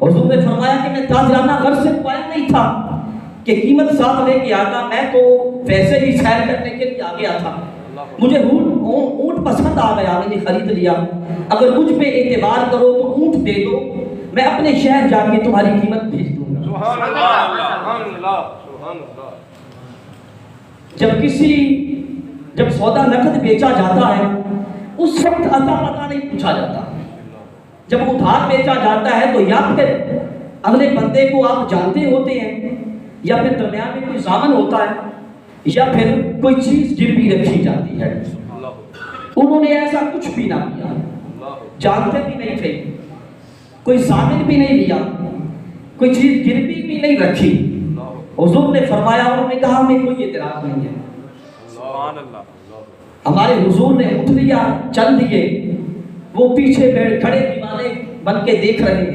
حضور نے فرمایا کہ میں تاجرانہ گھر سے قائم نہیں تھا کہ قیمت ساتھ لے کے آتا، میں تو ویسے ہی سیر کرنے کے لیے آ گیا تھا، مجھے اونٹ پسند آ گیا، میں نے خرید لیا، اگر مجھ پہ اعتبار کرو تو اونٹ دے دو، میں اپنے شہر جا کے تمہاری قیمت بھیج دوں گا۔ سبحان اللہ سبحان اللہ سبحان اللہ۔ جب سودا نقد بیچا جاتا ہے اس وقت عطا پتہ نہیں پوچھا جاتا، جب ادھار بیچا جاتا ہے تو یا پھر اگلے بندے کو آپ جانتے ہوتے ہیں، یا پھر درمیان میں کوئی ضامن ہوتا ہے، یا پھر کوئی چیز گروی رکھی جاتی ہے۔ انہوں نے ایسا کچھ بھی نہ کیا، جانتے بھی نہیں تھے، کوئی ضامن بھی نہیں لیا، کوئی چیز گروی بھی نہیں رکھی۔ حضور نے فرمایا، انہوں نے کہا ہمیں کوئی اعتراض نہیں ہے۔ ہمارے حضور نے اٹھ لیا، چل دیے، وہ پیچھے بیٹھ کھڑے دیوانے بن کے دیکھ رہے ہیں۔